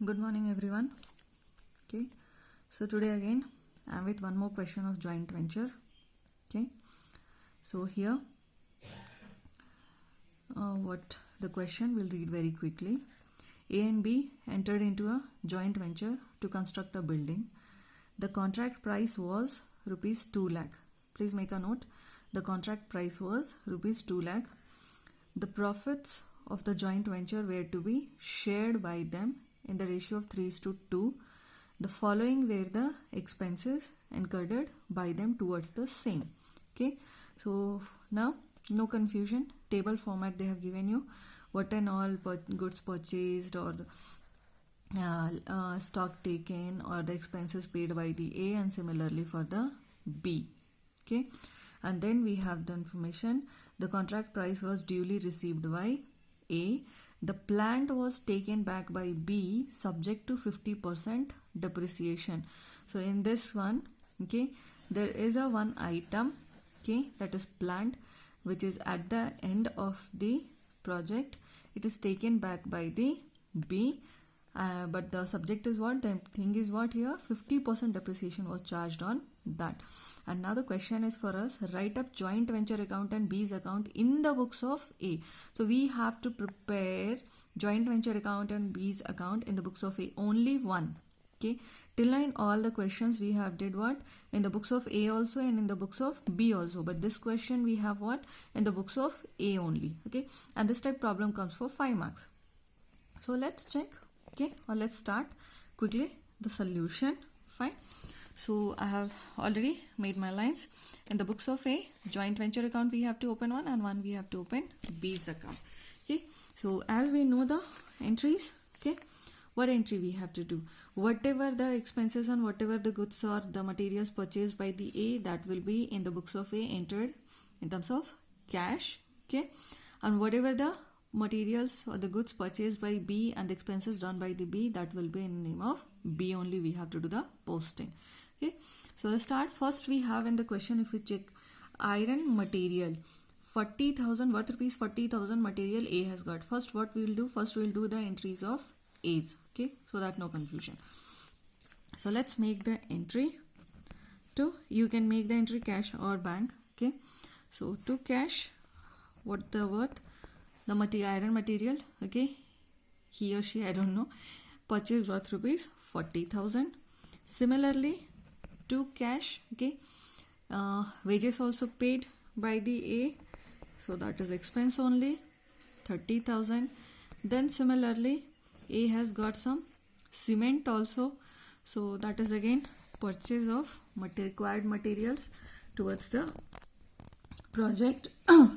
Good morning, everyone. Okay, so today again I'm with one more question of joint venture. Okay, so here what the question we'll read very quickly. A and B entered into a joint venture to construct a building. The contract price was rupees 2 lakh. Please make a note. The contract price was rupees 2 lakh. The profits of the joint venture were to be shared by them in the ratio of 3:2. The following were the expenses incurred by them towards the same. Okay, so now no confusion. Table format they have given you. What and all goods purchased or stock taken or the expenses paid by the A, and similarly for the B. Okay, and then we have the information. The contract price was duly received by A. The plant was taken back by B subject to 50% depreciation. So in this one, okay, there is a one item, okay, that is plant, which is at the end of the project. It is taken back by the B, but the subject is what? The thing is what here? 50% depreciation was charged on that. And now the question is for us, write up joint venture account and B's account in the books of A. So we have to prepare joint venture account and B's account in the books of A. Only one. Okay, till now in all the questions we have did what? In the books of A also and in the books of B also. But this question we have what? In the books of A only. Okay, and this type problem comes for 5 marks. So let's check. Okay, or let's start quickly the solution. Fine. So I have already made my lines. In the books of A, joint venture account we have to open one, and one we have to open B's account. Okay, so as we know the entries, okay, what entry we have to do? Whatever the expenses and whatever the goods or the materials purchased by the A, that will be in the books of A entered in terms of cash. Okay, and whatever the materials or the goods purchased by B and the expenses done by the B, that will be in the name of B only. We have to do the posting. Okay, so let's start. First we have in the question, if we check iron material 40,000 worth rupees 40,000 material A has got. First what we will do? First we will do the entries of A's. Okay, so that no confusion. So let's make the entry to, you can make the entry cash or bank. Okay, so to cash, what the worth? The iron material, okay, he or she, I don't know, purchase worth rupees 40,000. Similarly to cash, okay, wages also paid by the A, so that is expense only 30,000. Then similarly A has got some cement also, so that is again purchase of required materials towards the project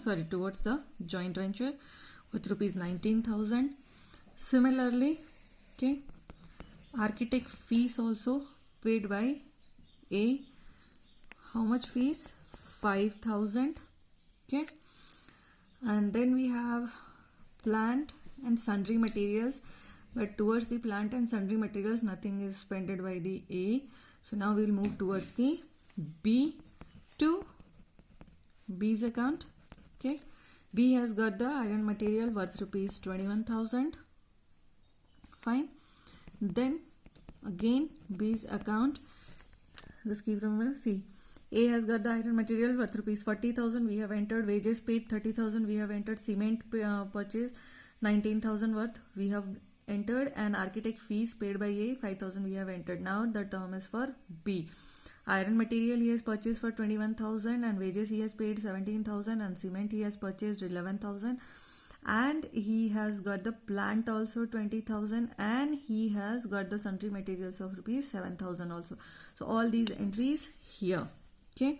sorry, towards the joint venture with rupees 19,000. Similarly, okay, architect fees also paid by A. How much fees? 5,000. Okay, and then we have plant and sundry materials, but towards the plant and sundry materials nothing is spent by the A. So now we will move towards the B to B's account. Okay, B has got the iron material worth rupees 21,000. Fine. Then again B's account, just keep remember, see, A has got the iron material worth rupees 40,000. We have entered wages paid 30,000. We have entered cement purchase 19,000 worth. We have entered, and architect fees paid by A 5,000 we have entered. Now the term is for B. Iron material he has purchased for 21,000, and wages he has paid 17,000, and cement he has purchased 11,000, and he has got the plant also 20,000, and he has got the sundry materials of rupees 7,000 also. So all these entries here. Okay,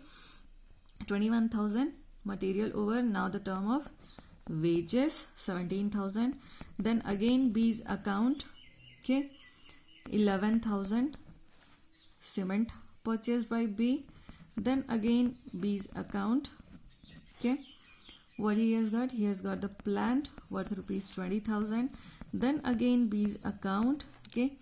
21,000 material over. Now the term of wages 17,000. Then again B's account, okay, 11,000 cement purchased by B. Then again B's account, okay, what he has got? He has got the plant worth rupees 20,000. Then again B's account, okay,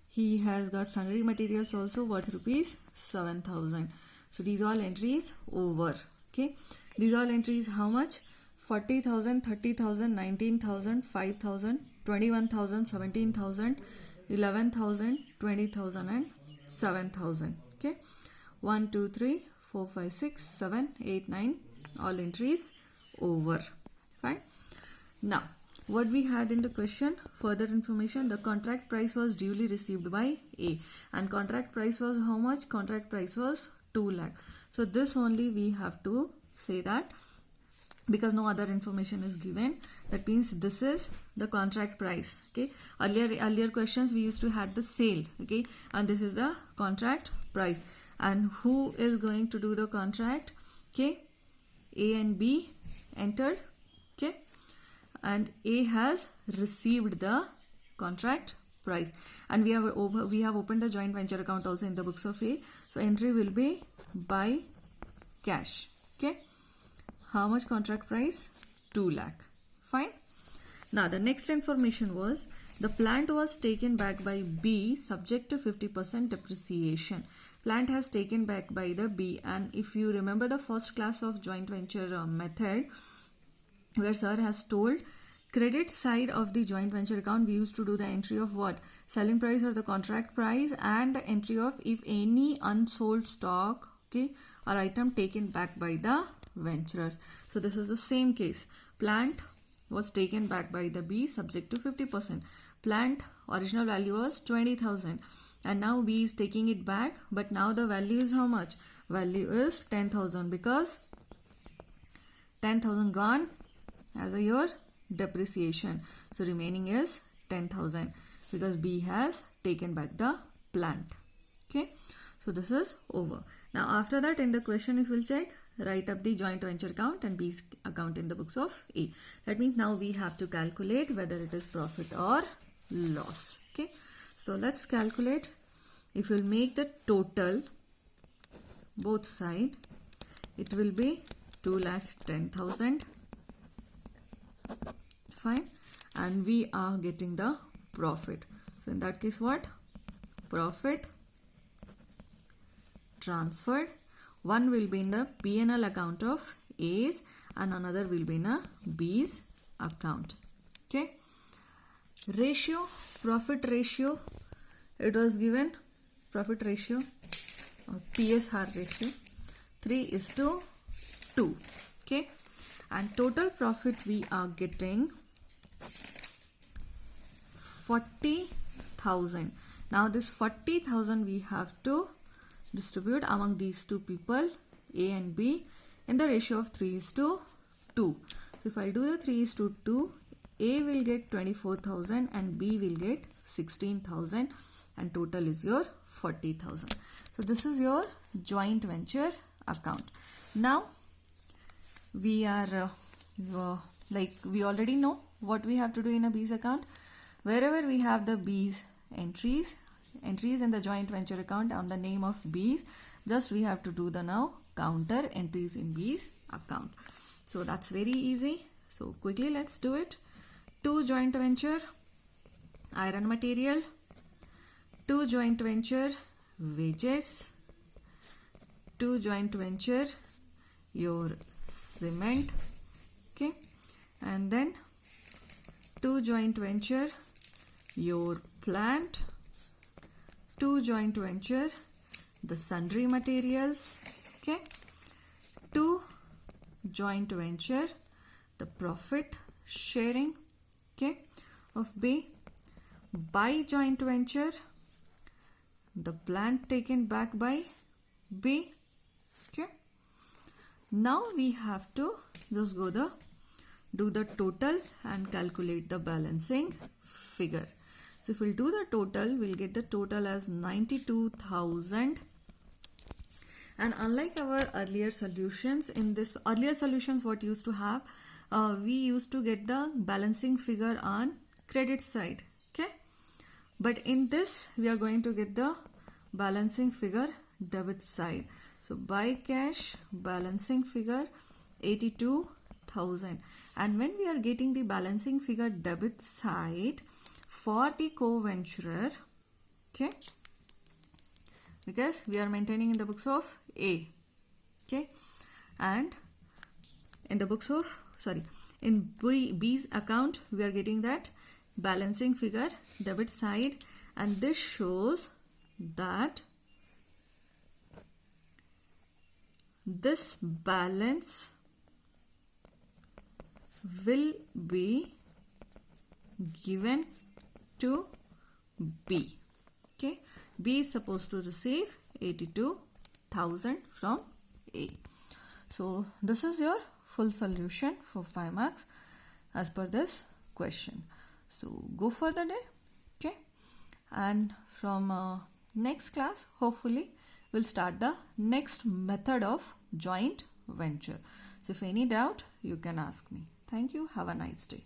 he has got sundry materials also worth rupees 7,000. So these all entries over. Okay, these all entries how much? 40,000, 30,000, 19,000, 5,000, 21,000, 17,000, 11,000, 20,000 and 7,000. Okay, 1, 2, 3, 4, 5, 6, 7, 8, 9, all entries over. Fine. Now, what we had in the question, further information, the contract price was duly received by A, and contract price was how much? Contract price was 2 lakh. So this only we have to say that, because no other information is given, that means this is the contract price. Okay, earlier questions we used to had the sale. Okay, and this is the contract price, and who is going to do the contract? Okay, A and B entered. Okay, and A has received the contract price, and we have opened the joint venture account also in the books of A. So entry will be by cash. Okay, how much contract price? 2 lakh. Fine. Now the next information was the plant was taken back by B subject to 50% depreciation. Plant has taken back by the B, and if you remember the first class of joint venture method, where sir has told credit side of the joint venture account, we used to do the entry of what? Selling price or the contract price, and the entry of if any unsold stock, okay, or item taken back by the venturers. So this is the same case. Plant was taken back by the B subject to 50%. Plant original value was 20,000, and now B is taking it back, but now the value is how much? Value is 10,000, because 10,000 gone as a your depreciation. So remaining is 10,000, because B has taken back the plant. Okay, so this is over. Now after that, in the question if you will check, write up the joint venture account and B's account in the books of A. That means now we have to calculate whether it is profit or loss. Okay, so let's calculate. If you'll make the total both side, it will be 2,10,000. Fine, and we are getting the profit. So in that case, what? Profit transferred. One will be in the P&L account of A's and another will be in a B's account. Okay, ratio, profit ratio, it was given profit ratio or PSR ratio 3:2. Okay, and total profit we are getting 40,000. Now this 40,000 we have to distribute among these two people, A and B, in the ratio of 3:2. So if I do the 3:2, A will get 24,000 and B will get 16,000, and total is your 40,000. So this is your joint venture account. Now we are we already know what we have to do in a B's account. Wherever we have the B's entries in the joint venture account on the name of B's, just we have to do the now counter entries in B's account. So that's very easy. So quickly let's do it. 2 joint venture iron material, 2 joint venture wages, 2 joint venture your cement, okay, and then 2 joint venture your plant, 2 joint venture the sundry materials, okay, 2 joint venture the profit sharing, okay, of B, by joint venture the plant taken back by B. Okay, now we have to just do the total and calculate the balancing figure. So if we'll do the total, we'll get the total as 92,000. And unlike our earlier solutions, in this earlier solutions what used to have, we used to get the balancing figure on credit side, okay, but in this we are going to get the balancing figure debit side. So by cash balancing figure 82,000, and when we are getting the balancing figure debit side for the co-venturer, okay, because we are maintaining in the books of A, okay, and in the books of in B's account we are getting that balancing figure debit side, and this shows that this balance will be given to B. Okay, B is supposed to receive 82,000 from A. So this is your full solution for 5 marks as per this question. So go for the day. Okay, and from next class hopefully we'll start the next method of joint venture. So if any doubt you can ask me. Thank you. Have a nice day.